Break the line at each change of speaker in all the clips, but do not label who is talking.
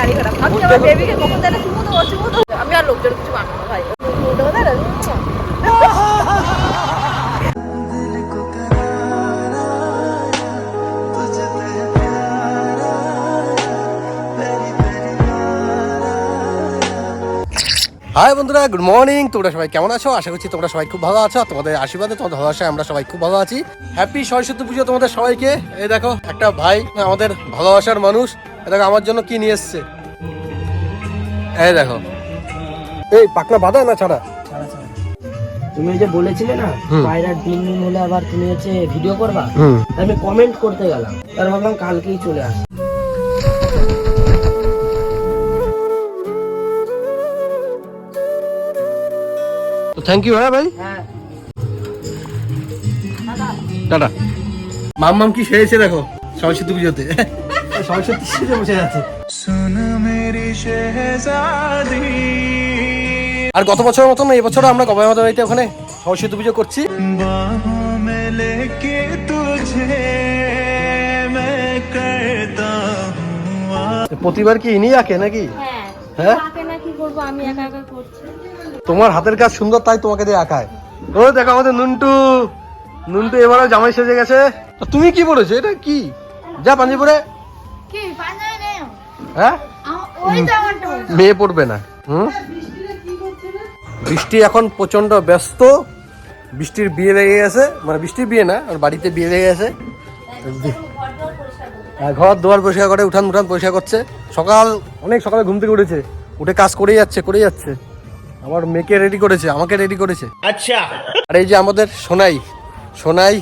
গাড়ি খারাপ ভাবছি আমার বেবিকে কখন দেয় না চুমো তো আমি আর লোকজন কিছু মানবো না ভাই
হাই বন্ধুরা, গুড মর্নিং। তোমরা সবাই কেমন আছো? আশা করছি তোমরা সবাই খুব ভালো আছো। তোমাদের আশীর্বাদে, তোমাদের ভালোবাসায় আমরা সবাই খুব ভালো আছি। হ্যাপি সরস্বতী পুজো তোমাদের সবাইকে। এই দেখো একটা ভাই, আমাদের ভালোবাসার মানুষ, দেখো আমার জন্য কি নিয়ে এসছে। এই দেখো, এই পাকনা বাঁধা না ছাড়া?
তুমি যে বলেছিলে না পায়রার ডিম হলে আবার তুমি হচ্ছে ভিডিও করবা, আমি কমেন্ট করতে গেলাম, তার ভাবলাম কালকেই চলে আসি।
Thank you. হ্যাঁ ভাই,
হ্যাঁ
টাটা। মাম্মাম কি সেরেছে দেখো সরস্বতী পুজোতে, সরস্বতী সেজে বসে আছে। আর গত বছরের মতন এই বছর আমরা গবাই মাদের বাড়িতে ওখানে সরস্বতী পুজো করছি। প্রতিবার কি ইনি আঁকে নাকি? হ্যাঁ, তোমার হাতের কাজ সুন্দর তাই তোমাকে দিয়ে আঁকায়। ও দেখো আমাদের নুন্টু, নুন্টু এবারে জামাই সেজে গেছে। তুমি কি পড়েছো? এটা কি? যা পাঞ্জাবি পরে। হ্যাঁ, মেয়ে পড়বে না। বৃষ্টি এখন প্রচন্ড ব্যস্ত। বৃষ্টির বিয়ে লেগে গেছে, মানে বৃষ্টির বিয়ে না, ওর বাড়িতে বিয়ে লেগে গেছে। ঘর দুয়ার পরিষ্কার করে, উঠান পরিষ্কার করছে। অনেক সকালে ঘুম থেকে উঠেছে, উঠে কাজ করেই যাচ্ছে। আমার মেয়েকে রেডি করেছে, আমাকে রেডি করেছে। আচ্ছা। আর এই যে আমাদের সোনাই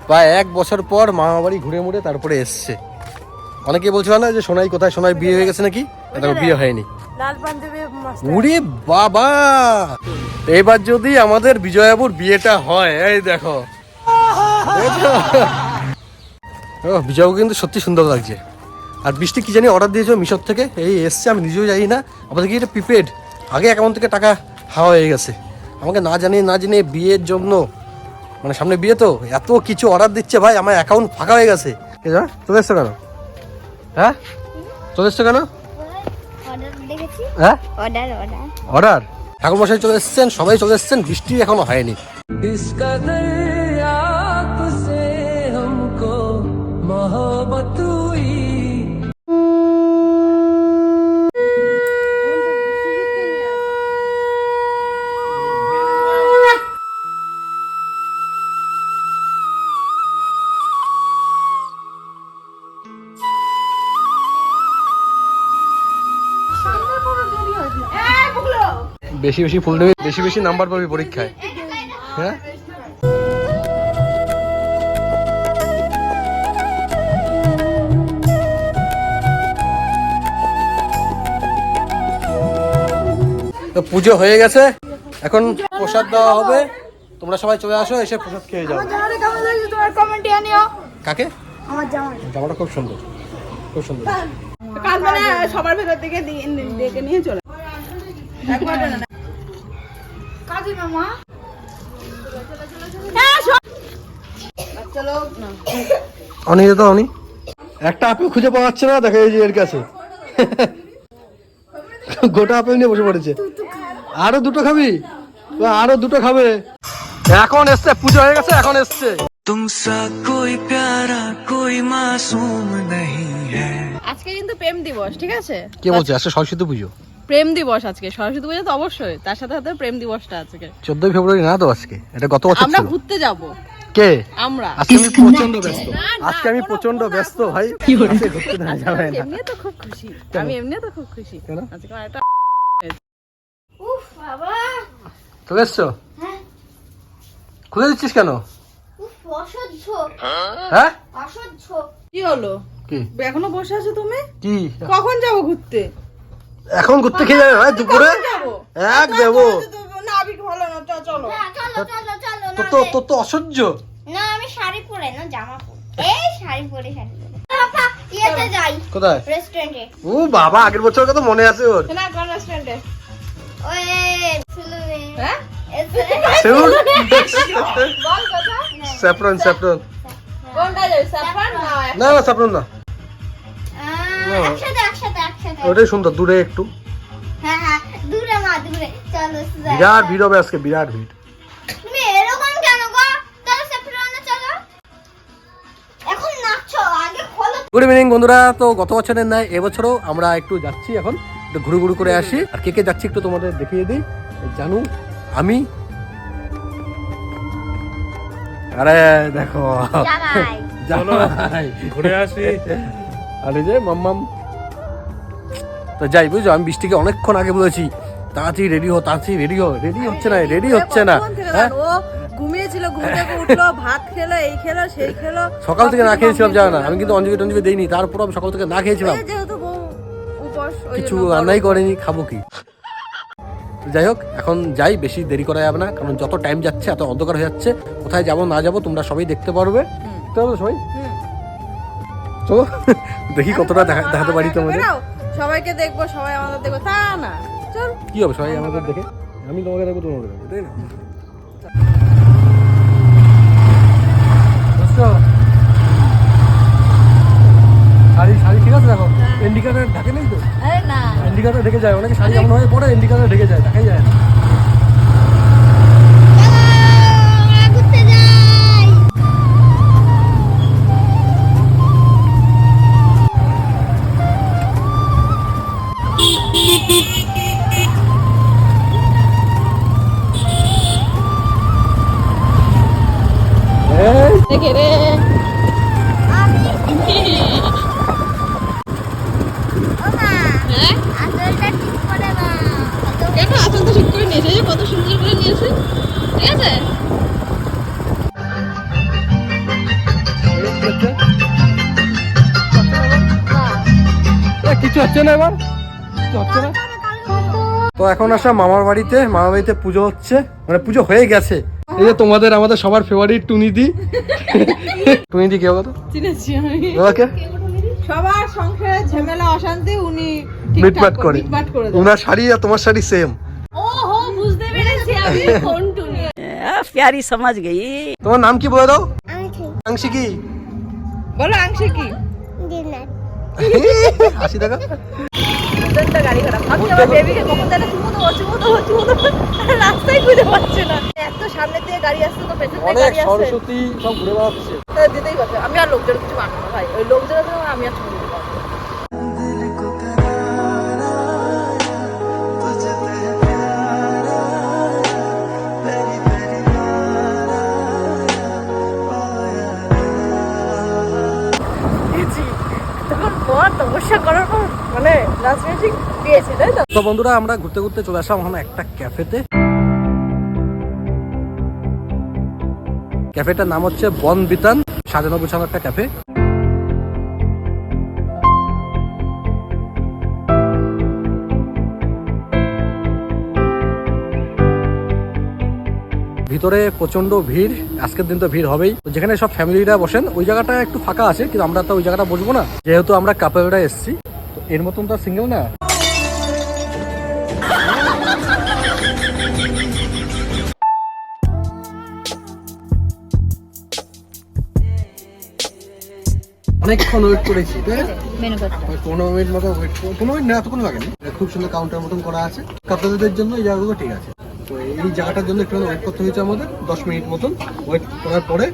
প্রায় 1 বছর পর মামা বাড়ি ঘুরে মুড়ে তারপরে এসছে। অনেকে বলছিল না যে সোনাই কোথায়, সোনাই বিয়ে হয়ে গেছে নাকি? এটা বিয়ে হয়নি। উরে বাবা, এবার যদি আমাদের বিজয়াবুর বিয়েটা হয়, এই দেখো বিজয়াবু কিন্তু সত্যি সুন্দর লাগছে। আর বৃষ্টি কি জানি অর্ডার দিয়েছো মিশর থেকে, এই এসছে, আমি নিজেও জানি না। আমাদের কি এটা প্রিপেড, আগে অ্যাকাউন্ট থেকে টাকা হাওয়া হয়ে গেছে। আমাকে না জানিয়ে বিয়ের জন্য, মানে সামনে বিয়ে তো, এত কিছু অর্ডার দিচ্ছে ভাই, আমার অ্যাকাউন্ট ফাঁকা হয়ে গেছে। চলে এসছো কেন? হ্যাঁ, চলে এসছো কেন? হ্যাঁ, অর্ডার। ঠাকুর মশাই চলে এসছেন, সবাই চলে এসছেন, বৃষ্টি এখনো হয়নি। বেশি বেশি ফুল দেবে, বেশি বেশি নাম্বার পাবি পরীক্ষায়। হ্যাঁ, তো পুজো হয়ে গেছে, এখন প্রসাদ দেওয়া হবে। তোমরা সবাই চলে আসো, এসে প্রসাদ খেয়ে যাও। কাকে? জামাটা খুব সুন্দর, খুব সুন্দর।
কাল মানে সবার ভেতর থেকে ডেকে নিয়ে চলে একবার না কাজী মামা। চলো না
অনি একটা আপেল খুঁজে পাওয়া যাচ্ছে না, দেখো এই যে এর কাছে গোটা আপেল নিয়ে বসে পড়েছে। আরো দুটো খাবি? আরো দুটো খাবে। এখন এসছে, পুজো হয়ে গেছে, এখন এসছে।
তুমসা কোই প্যারা কোই মাসুম নেই হ্যায়।
আজকে কিন্তু প্রেম দিবস, ঠিক আছে?
কে বলছে আজকে সরস্বতী পুজো?
প্রেম দিবস আজকে, সরস্বতী পুজো তো অবশ্যই, তার সাথে সাথে প্রেম দিবসটা আজকে
14 ফেব্রুয়ারি না তো আজকে? এটা গত বছর
আমরা
ছিল।
ঘুরতে যাব।
কে?
আমরা।
আজকে আমি প্রচন্ড ব্যস্ত, আজকে আমি প্রচন্ড ব্যস্ত ভাই। আজকে ঘুরতে না যাবে না।
এমনি তো খুব খুশি, আমি এমনি তো খুব খুশি। আজকে আমার একটা
উফ বাবা,
চলে এসছো?
হ্যাঁ।
খুলে দিচ্ছিস কেন?
উফ অসহ্য,
হ্যাঁ,
অসহ্য।
কি হলো?
কি
এখনো বসে আছো তুমি?
কি
কখন যাবো ঘুরতে?
এখন ঘুরতে খেয়ে যাবে ভাই দুপুরে? এক দেবো
না, আমি ভালো না, চলো।
হ্যাঁ, চলো চলো চলো।
তোর তো অসহ্য।
না, আমি শাড়ি পরে না, জামা পরে। এই শাড়ি পরে। বাবা, ইয়েতে যাই।
কোথায়?
রেস্টুরেন্টে।
ও বাবা, আগের বছর কথা মনে আছে ওর।
না, কোন রেস্টুরেন্টে?
ওই সুলুনে।
হ্যাঁ?
সেউল
বল কথা।
স্যাফরন
কোনটা যাবে? সাফরান না?
না, স্যাফরন না।
একসাথে। একসাথে।
ওটাই সুন্দর, দূরে একটু।
হ্যাঁ হ্যাঁ দূরে মা দূরে চলো যাই।
বিরাট ভিড় হবে আজকে, বিরাট ভিড়।
তুমি এরকম কেন গো? চলো সেপ্টেম্বরে চলো। এখন নাচছো, আগে খোলো।
গুড ইভিনিং বন্ধুরা। তো গত বছরের নয় এবছরও আমরা একটু যাচ্ছি, এখন একটু ঘুরে ঘুরে করে আসি। আর কে কে যাচ্ছি একটু তোমাদের দেখিয়ে দিই। জানু, আমি, আরে দেখো
জামাই।
জামাই,
ঘুরে আসি।
আর এই যে মাম্মাম। তো যাই, বুঝছো, আমি বৃষ্টিকে অনেকক্ষণ আগে বলেছি তাড়াতাড়ি রেডি হো, তাড়াতাড়ি রেডি হো, রেডি হচ্ছে না, রেডি হচ্ছে না। হ্যাঁ,
ও ঘুমিয়েছিল, ঘুম থেকে উঠলো, ভাত খেলো, এই খেলো সেই খেলো।
সকাল থেকে না খেয়েছিলাম, জানো না, আমি কিন্তু অঞ্জলি টঞ্জলি দেইনি, তারপর আমি সকাল থেকে না খেয়েছিলাম,
যেহেতু বউ উপোস, ওই
কিছু
জন্য
রান্নাই করেনি, খাবো কি। তো যাই হোক, এখন যাই, বেশি দেরি করা যাবে না, কারণ যত টাইম যাচ্ছে এত অন্ধকার হয়ে যাচ্ছে। কোথায় যাবো না যাবো তোমরা সবাই দেখতে পারবে। দেখতে পারবে সবাই। চলো দেখি কতটা দেখাতে পারি তোমাদের।
বেরাও, সবাইকে দেখবো, সবাই আমাদের দেখবো, তা না। চল
কি হবে সবাই আমাদের দেখে, আমি তোমাকে দেখবো, তোমাকে দেখবো, তাই না? বুঝছো? শাড়ি শাড়ি ঠিক আছে, দেখো ইন্ডিকেটার ঢাকে নেই তো,
আরে না,
ইন্ডিকেটার ঢেকে যায়, অনেকে শাড়ি এমন হয় পরে ইন্ডিকেটার ঢেকে যায়, দেখাই যায় না।
আমরা ঘুরতে যাই।
এই,
দেখে রে।
আসলটা ঠিক করে না।
কেন আসল তো ঠিক করে নিয়েছে, এই যে কত সুন্দর করে নিয়েছে, ঠিক আছে।
কি হচ্ছে? কিছু হচ্ছে না এবার, কিছু হচ্ছে না। তো এখন আসা মামার বাড়িতে, মামার বাড়িতে পুজো হচ্ছে, মানে পুজো হয়ে গেছে। এই যে তোমাদের আমাদের সবার ফেভারিট টুনিদি। টুনিদি কে বলো?
চিনেছি আমি।
ওকে
সবার সংসারে ঝামেলা অশান্তি উনি
মিটমাট করে।
মিটমাট করে দেন।
উনার শাড়ি আর তোমার শাড়ি সেম।
ও হো, বুঝতে পেরেছি আমি কোন টুনি।
प्यारी समझ गई।
তোমার নাম কি বলে দাও?
আমি ঠিক
আংশি কি?
বলো আংশে কি?
দিনার।
হাসি দেখা।
দুটো গাড়ি খারাপ। আমি আমার বেবিকে কখন যেন চুমু দেবো, রাস্তায় খুঁজে পাচ্ছে না। এত সামনে দিয়ে গাড়ি আসছে তো পেছন দিয়ে
অনেক
গাড়ি আসছে।
সরস্বতী সব ঘুরে বেড়াচ্ছে।
দিতেই পারছে। আমি আর লোকজন কিছু মানবো না ভাই, ওই লোকজনের জন্য আমি আর চুমু দিতে পারবো না। তখন পর তপস্যা করার পর মানে লাস্ট মিউজিক দিয়েছে, তাই তো?
তো বন্ধুরা, আমরা ঘুরতে ঘুরতে চলে আসলাম এখন একটা ক্যাফেতে। ক্যাফেটার নাম হচ্ছে বন বিতান, সাজানো গোছানো একটা ক্যাফে। ভিতরে প্রচন্ড ভিড়, আজকের দিন তো ভিড় হবেই। যেখানে সব ফ্যামিলিরা বসেন ওই জায়গাটা একটু ফাঁকা আছে, কিন্তু আমরা তো ওই জায়গাটা বসবো না, যেহেতু আমরা কাপেলরা এসেছি। তো এর মতন তো সিঙ্গেল না। অনেকক্ষণ ওয়েট করেছি, তাই না? 15 মিনিট মতো ওয়েট, 15 মিনিট না, এতক্ষণ লাগেনি। খুব সুন্দর কাউন্টার মতন করা আছে কাপেলদের জন্য, এই জায়গাগুলো ঠিক আছে। তো এই জায়গাটার জন্য একটু ওয়েট করতে হয়েছে আমাদের 10 মিনিট মতন। ওয়েট করার পরে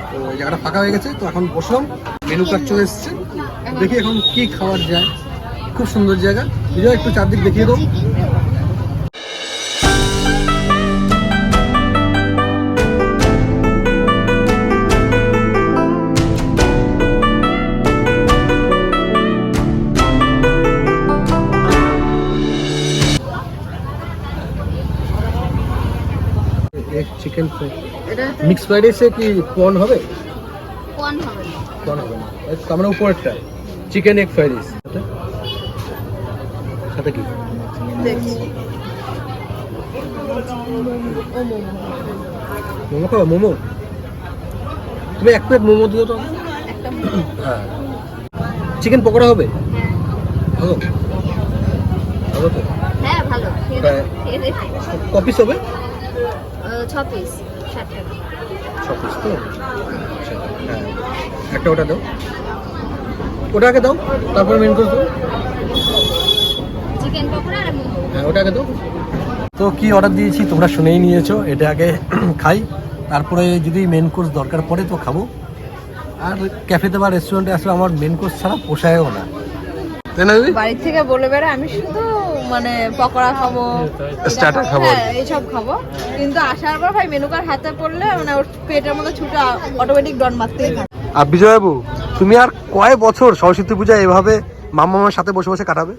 তো এই জায়গাটা ফাঁকা হয়ে গেছে। তো এখন বসলাম, মেনু কার্ড চলে এসেছে, দেখি এখন কি খাওয়ার যায়। খুব সুন্দর জায়গা, বিজয় একটু চারদিক দেখিয়ে দাও। চিকেন মিক্স ফ্রাইড রাইসে কি কর্ন হবে?
কোন হবে?
কর্ন হবে না, আমরা উপরেরটা চিকেন এগ ফ্রাইড রাইস। সাথে কি
দেখছি।
মোমো খাবো? মোমো, তুমি এক প্লেট মোমো দিও তো। হ্যাঁ, চিকেন পকোড়া হবে? ভালো ভালো তো।
হ্যাঁ ভালো।
ক পিস হবে?
6 পিস 60 টাকা।
6 পিস তো। আচ্ছা, হ্যাঁ, একটা ওটা দাও, ওটা আগে দাও, তারপর মেন কোর্স দাও। হ্যাঁ ওটাকে তো তো কি অর্ডার দিয়েছি তোমরা শুনেই নিয়েছো, এটা আগে খাই, তারপরে যদি মেন কোর্স দরকার পড়ে তো খাবো। আর ক্যাফেতে বা রেস্টুরেন্টে আসলে আমার মেন কোর্স ছাড়া পোষায়ও না, তাই না দিদি?
বাড়ির থেকে বলে বেড়া আমি শুধু মানে পকোড়া খাবো,
স্টার্টার খাবো।
হ্যাঁ এইসব খাবো, কিন্তু আসার পর ভাই মেনু কার্ড হাতে পড়লে মানে ওর পেটের মধ্যে ছুটে অটোমেটিক ডন মারতেই থাকে।
আর বিজয়বাবু তুমি আর কয় বছর সরস্বতী পূজা এভাবে মামার সাথে বসে বসে কাটাবে?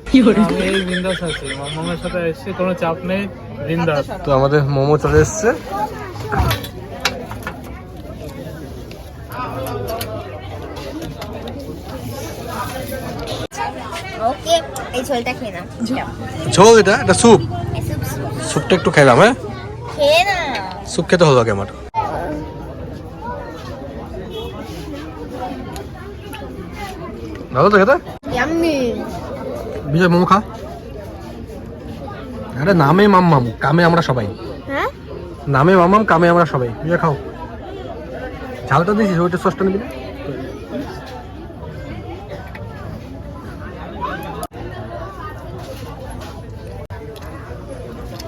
এই বিন্দাস আছে, মামার সাথে এসেছি, কোনো চাপ নেই, বিন্দাস।
তো আমাদের মোমো চলে এসছে।
ওকে, এই ঝোলটা খেয়ে নাও।
ঝোল এটা স্যুপ, স্যুপটা একটু খাইলাম। হ্যাঁ
খেয়ে না।
স্যুপ খেতে হলো আগে আমার। ভালো তো খেতে।
ইয়াম্মি।
বিজয় মোমো খা। আরে নামে মাম্মাম, কামে আমরা সবাই।
হ্যাঁ
নামে মাম্মাম, কামে আমরা সবাই। বিজয় খাও। ঝালটা দিয়েছিস, ওইটা সসটা নিবি না?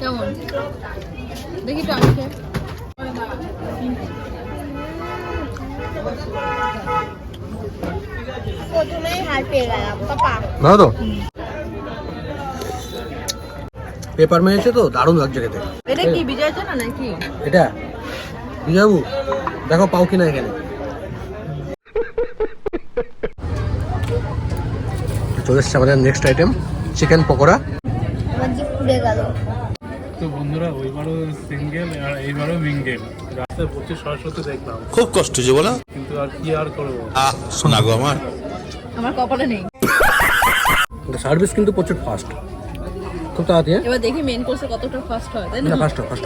কেমন দেখি তো আমি খেয়ে।
প্রথমেই হার পেয়ে গেলাম পাপা।
ভালো তো? পেপার মেয়েছে তো দারুণ লাগছে খেতে।
এটা কি বিজয় জানা নাকি?
এটা বিজয়বাবু দেখো পাও কিনা এখানে। চলে এসছে আমাদের নেক্সট আইটেম, চিকেন পকোড়া।
আমার জিভ পুড়ে গেল।
তো বন্ধুরা, ওইবারও সিঙ্গেল আর এইবারও মিঙ্গেল, রাস্তায় প্রচুর সরস্বতী দেখলাম,
খুব কষ্ট যে বলো।
কিন্তু আর কি আর করবো।
শোনা গো আমার
আমার কপালে নেই।
সার্ভিস কিন্তু প্রচুর ফাস্ট, খুব তাড়াতাড়ি।
এবার দেখি মেন কোর্সে কতটা ফাস্ট হয়, তাই না?
না ফাস্ট ফাস্ট।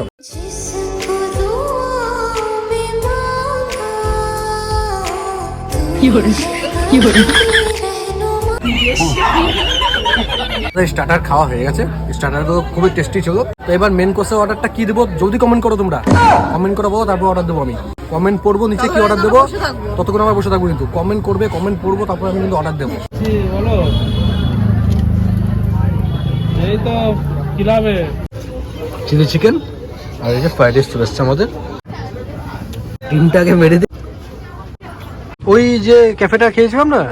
স্টার্টার খাওয়া হয়ে গেছে, স্টার্টার তো খুবই টেস্টি ছিল। তো এবার মেন কোর্সের অর্ডারটা কি দেবো জলদি কমেন্ট করো তোমরা, কমেন্ট করে বলো, তারপর অর্ডার দেবো আমি। কমেন্ট পড়বো নিচে কি অর্ডার দেবো, ততক্ষণ আমার বসে থাকবো, কিন্তু কমেন্ট করবে, কমেন্ট পড়বো, তারপর আমি কিন্তু অর্ডার দেবো।
বলো, এই তো কিলাবে
চিলি চিকেন আর এই যে ফ্রাইড রাইস চলে এসছে আমাদের। ডিমটাকে মেরে দিই। ওই যে ক্যাফেটা খেয়েছিলাম না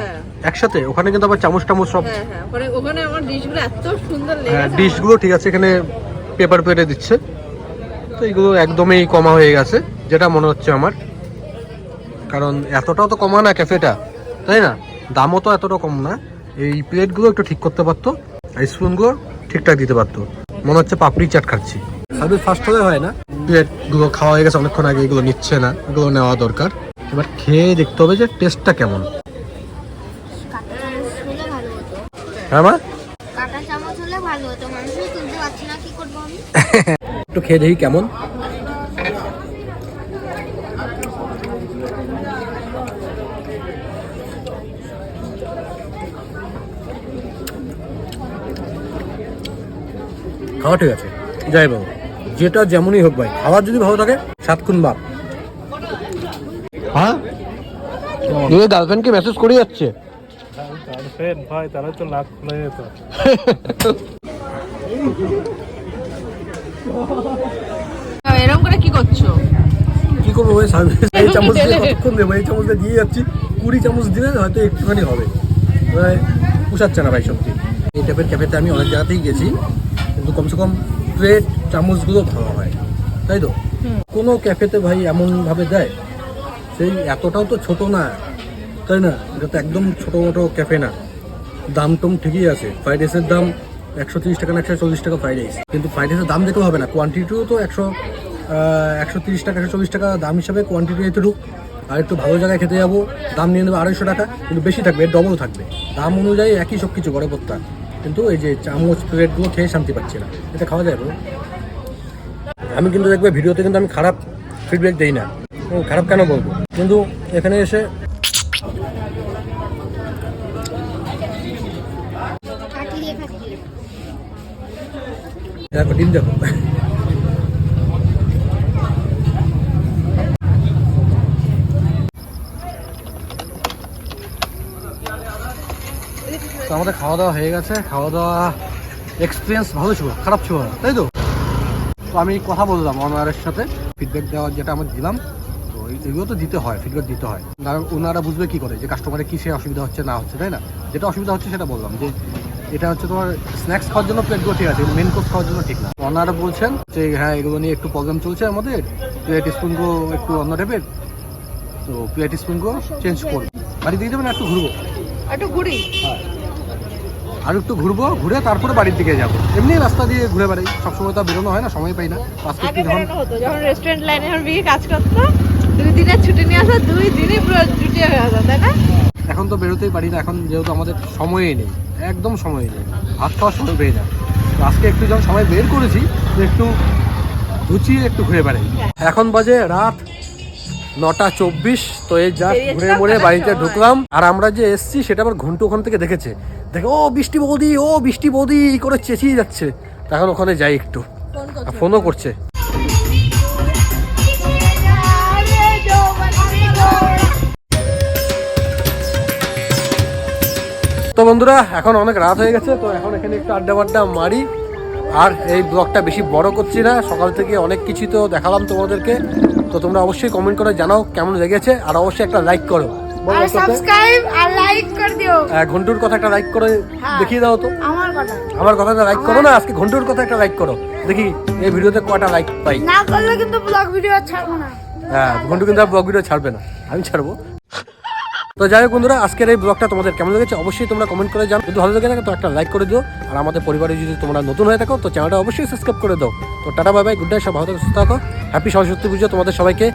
একসাথে, ওখানে কিন্তু আবার চামচ টামচ সব।
হ্যাঁ হ্যাঁ, ওখানে আমার ডিশগুলো এত সুন্দর
হ্যাঁ
লেগেছে।
ডিশগুলো ঠিক আছে, এখানে পেপার প্লেটে দিচ্ছে, তো এইগুলো একদমই কমা হয়ে গেছে যেটা মনে হচ্ছে আমার, কারণ এতটাও তো কমা না ক্যাফেটা, তাই না? দামও তো এতটা কম না। এই প্লেটগুলো একটু ঠিক করতে পারতো, আর স্পুনগুলো ঠিকঠাক দিতে পারতো। মনে হচ্ছে পাপড়ি চাট খাচ্ছি। সার্ভিস ফার্স্ট হলে হয় না, প্লেটগুলো খাওয়া হয়ে গেছে অনেকক্ষণ আগে, এগুলো নিচ্ছে না, এগুলো নেওয়া দরকার। এবার খেয়ে দেখতে হবে যে টেস্টটা কেমন। হ্যাঁ মা,
কাঁটা চামচ হলে ভালো হতো, মানুষই তুলতে পারছি না, কি করবো আমি?
একটু খেয়ে দেখি কেমন। খাওয়া ঠিক আছে, যাই বাবু, যেটা যেমনই হোক ভাই, খাবার যদি ভালো থাকে 7 গুণ বাপ। হ্যাঁ গার্লফ্রেন্ডকে মেসেজ করে যাচ্ছে।
গার্লফ্রেন্ড ভাই, তারা তো লাখ খুলে যেত।
এরকম করে কি করছো?
কি করবো ভাই, সার্ভিস এই চামচ দিয়ে কতক্ষণ দেবো, এই চামচ দিয়ে যাচ্ছি, 20 চামচ দিলে হয়তো একটুখানি হবে, পোষাচ্ছে না ভাই সত্যি। এই টাইপের ক্যাফেতে আমি অনেক জায়গাতেই গেছি, কিন্তু কমসে কম প্লেট চামচগুলো ভালো হয়, তাই তো? কোনো ক্যাফেতে ভাই এমনভাবে দেয়, সেই এতটাও তো ছোট না, তাই না? এটা তো একদম ছোটো মোটো ক্যাফে না। দাম টম ঠিকই আছে, ফ্রাইড রাইসের দাম 130 টাকা না 140 টাকা ফ্রাইড রাইস, কিন্তু ফ্রাইড রাইসের দাম দেখলে হবে না, কোয়ান্টিটিও তো 130 টাকা 140 টাকা দাম হিসাবে কোয়ান্টিটি এতে ঢুক। আর একটু ভালো জায়গায় খেতে যাবো, দাম নিয়ে নেবে 250 টাকা, কিন্তু বেশি থাকবে, এর ডবল থাকবে দাম অনুযায়ী, একই সব কিছু গড়ে পড়তা, কিন্তু এই যে চামচ প্লেটগুলো খেয়ে শান্তি পাচ্ছি না। এটা খাওয়া যায় বলো? আমি কিন্তু দেখবে ভিডিওতে কিন্তু আমি খারাপ ফিডব্যাক দিই না, খারাপ কেন বলবো, কিন্তু এখানে এসে দেখো ডিম দেখো, তো আমাদের খাওয়া দাওয়া হয়ে গেছে। খাওয়া দাওয়া এক্সপিরিয়েন্স ভালো ছিল, খারাপ ছিল না, তাই তো? তো আমি কথা বললাম ওনারের সাথে, ফিডব্যাক দেওয়ার যেটা আমরা দিলাম, তো এগুলো তো দিতে হয়, ফিডব্যাক দিতে হয়। ওনারা বুঝবে কি করে যে কাস্টমারের কিসে অসুবিধা হচ্ছে না হচ্ছে, তাই না? যেটা অসুবিধা হচ্ছে সেটা বললাম যে এটা হচ্ছে তোমার স্ন্যাক্স খাওয়ার জন্য প্লেটগুলো ঠিক আছে, মেন কোর্স খাওয়ার জন্য ঠিক না। ওনারা বলছেন যে হ্যাঁ এগুলো নিয়ে একটু প্রবলেম চলছে আমাদের, প্লেট স্পুনগুলো একটু অন্য টাইপের, তো প্লেট স্পুনগুলো চেঞ্জ করবো, বাড়ি দিয়ে যাবেন একটু ঘুরবো,
একটু ঘুরি।
হ্যাঁ আর একটু ঘুরবো, ঘুরে তারপরে বাড়ির দিকে যাবো। এমনি রাস্তা দিয়ে ঘুরে বেড়াই, সবসময় তো বেরোনো হয় না, সময় পাই না। আজকে
আগে
যখন
বেরোনো হতো, যখন রেস্টুরেন্ট লাইনে আমার বিয়ে কাজ করতো, 2 দিনের ছুটি নিয়ে আসা, 2 দিনই পুরো ছুটি হয়ে আসা, তাই না?
এখন তো বেরোতেই পারি না, এখন যেহেতু আমাদের সময়ই নেই, একদম সময় নেই, ভাত খাওয়ার সময় পেয়ে যায়। তো আজকে একটু যখন সময় বের করেছি, তো একটু ঘুচিয়ে একটু ঘুরে বেড়াই। এখন বাজে রাত 9:24। তো এই যা ঘুরে ঘুরে বাড়িতে ঢুকলাম, আর আমরা যে এসছি সেটা আবার ঘন্টু ওখান থেকে দেখেছে, দেখে ও বৃষ্টি বৌদি, ও বৃষ্টি বৌদি করে চেঁচিয়ে যাচ্ছে। এখন ওখানে যাই একটু, ফোনও করছে। তো বন্ধুরা এখন অনেক রাত হয়ে গেছে, তো এখন এখানে একটু আড্ডা মারি। আর এই ব্লগটা বেশি বড় করছি না, সকাল থেকে অনেক কিছু তো দেখালাম তোমাদেরকে। তো তোমরা অবশ্যই কমেন্ট করে জানাও কেমন লেগেছে, আর অবশ্যই একটা লাইক করো,
আর সাবস্ক্রাইব আর লাইক করে দিও।
ঘন্টুর কথা একটা লাইক করে দেখিয়ে দাও তো।
আমার কথা
একটা লাইক করো না, আজকে ঘন্টুর কথা একটা লাইক করো, দেখি এই ভিডিওতে কয়টা লাইক পাই।
না করলে কিন্তু ব্লগ ভিডিও ছাড়বো না।
হ্যাঁ ঘন্টু কিন্তু আর ব্লগ ভিডিও ছাড়বে না, আমি ছাড়বো। তো যাই হোক বন্ধুরা, আজকের এই ব্লগটা তোমাদের কেমন লেগেছে অবশ্যই তোমরা কমেন্ট করে জানো। যদি ভালো লাগে না তো একটা লাইক করে দিও, আর আমাদের পরিবারে যদি তোমরা নতুন হয়ে থাকো তো চ্যানেলটা অবশ্যই সাবস্ক্রাইব করে দাও। তো tata bye bye, good night, সব ভালো থাকো, সুস্থ থাকো, হ্যাপি সরস্বতী পুজো তোমাদের সবাইকে।